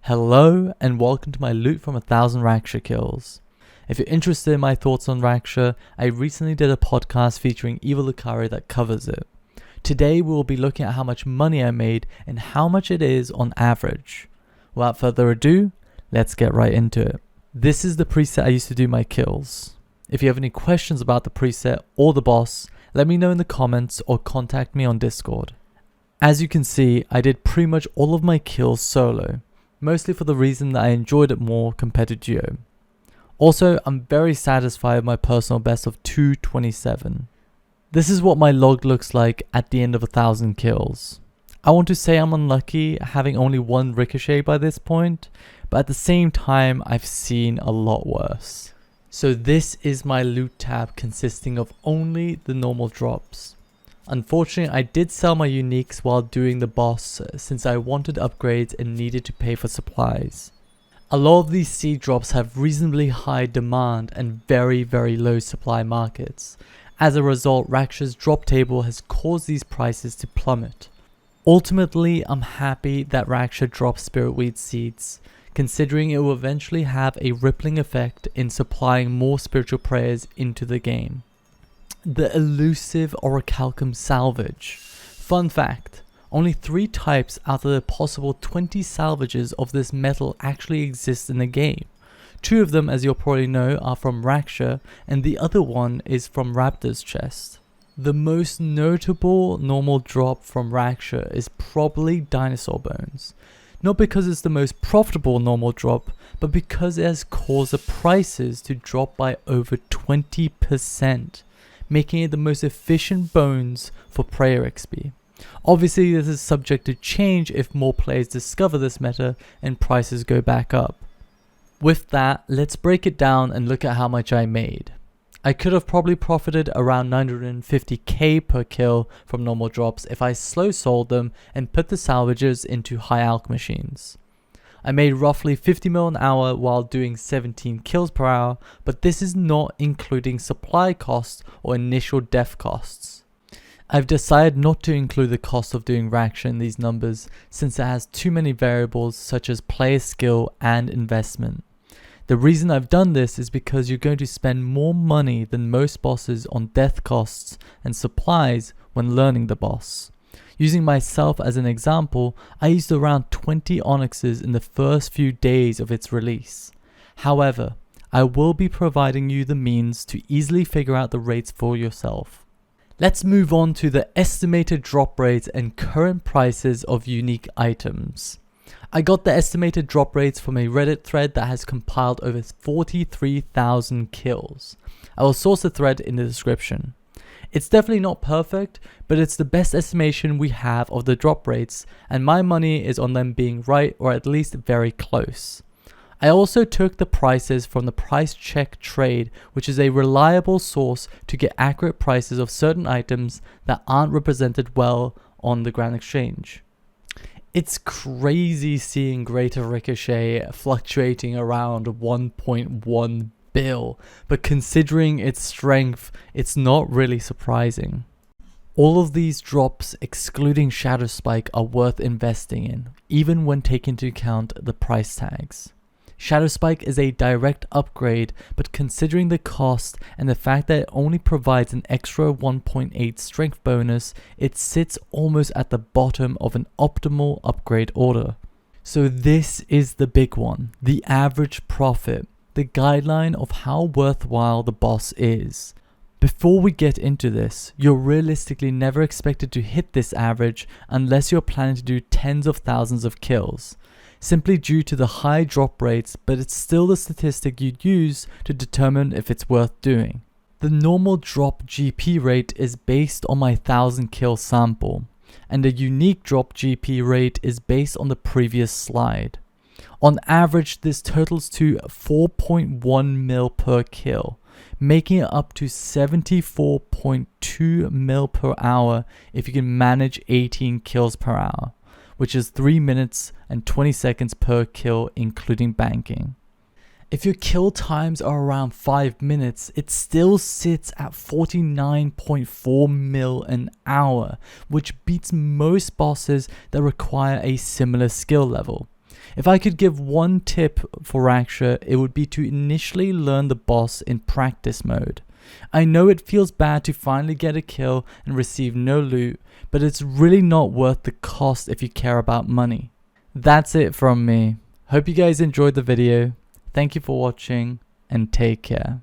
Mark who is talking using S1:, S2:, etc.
S1: Hello and welcome to my loot from 1000 Raksha kills. If you're interested in my thoughts on Raksha, I recently did a podcast featuring Evil Lucari that covers it. Today we will be looking at how much money I made and how much it is on average. Without further ado, let's get right into it. This is the preset I used to do my kills. If you have any questions about the preset or the boss, let me know in the comments or contact me on Discord. As you can see, I did pretty much all of my kills solo. Mostly for the reason that I enjoyed it more compared to duo. Also, I'm very satisfied with my personal best of 227. This is what my log looks like at the end of 1000 kills. I want to say I'm unlucky having only one ricochet by this point, but at the same time I've seen a lot worse. So this is my loot tab consisting of only the normal drops. Unfortunately, I did sell my uniques while doing the boss since I wanted upgrades and needed to pay for supplies. A lot of these seed drops have reasonably high demand and very low supply markets. As a result, Raksha's drop table has caused these prices to plummet. Ultimately, I'm happy that Raksha dropped spiritweed seeds, considering it will eventually have a rippling effect in supplying more spiritual prayers into the game. The elusive Orichalcum salvage. Fun fact, only 3 types out of the possible 20 salvages of this metal actually exist in the game. 2 of them, as you'll probably know, are from Raksha and the other one is from Raptor's chest. The most notable normal drop from Raksha is probably dinosaur bones. Not because it's the most profitable normal drop, but because it has caused the prices to drop by over 20%. Making it the most efficient bones for prayer XP. Obviously this is subject to change if more players discover this meta and prices go back up. With that, let's break it down and look at how much I made. I could have probably profited around 950k per kill from normal drops if I slow sold them and put the salvages into high alch machines. I made roughly 50 mil an hour while doing 17 kills per hour, but this is not including supply costs or initial death costs. I've decided not to include the cost of doing Raksha in these numbers since it has too many variables such as player skill and investment. The reason I've done this is because you're going to spend more money than most bosses on death costs and supplies when learning the boss. Using myself as an example, I used around 20 onyxes in the first few days of its release. However, I will be providing you the means to easily figure out the rates for yourself. Let's move on to the estimated drop rates and current prices of unique items. I got the estimated drop rates from a Reddit thread that has compiled over 43,000 kills. I will source the thread in the description. It's definitely not perfect, but it's the best estimation we have of the drop rates, and my money is on them being right or at least very close. I also took the prices from the price check trade, which is a reliable source to get accurate prices of certain items that aren't represented well on the Grand Exchange. It's crazy seeing Greater Ricochet fluctuating around 1.1 bill, but considering its strength, it's not really surprising. All of these drops, excluding Shadow Spike, are worth investing in, even when taking into account the price tags. Shadow Spike is a direct upgrade, but considering the cost and the fact that it only provides an extra 1.8 strength bonus, it sits almost at the bottom of an optimal upgrade order. So this is the big one, the average profit. The guideline of how worthwhile the boss is. Before we get into this, you're realistically never expected to hit this average unless you're planning to do tens of thousands of kills, simply due to the high drop rates, but it's still the statistic you'd use to determine if it's worth doing. The normal drop GP rate is based on my 1000 kill sample, and the unique drop GP rate is based on the previous slide. On average, this totals to 4.1 mil per kill, making it up to 74.2 mil per hour if you can manage 18 kills per hour, which is 3 minutes and 20 seconds per kill including banking. If your kill times are around 5 minutes, it still sits at 49.4 mil an hour, which beats most bosses that require a similar skill level. If I could give one tip for Raksha, it would be to initially learn the boss in practice mode. I know it feels bad to finally get a kill and receive no loot, but it's really not worth the cost if you care about money. That's it from me. Hope you guys enjoyed the video. Thank you for watching and take care.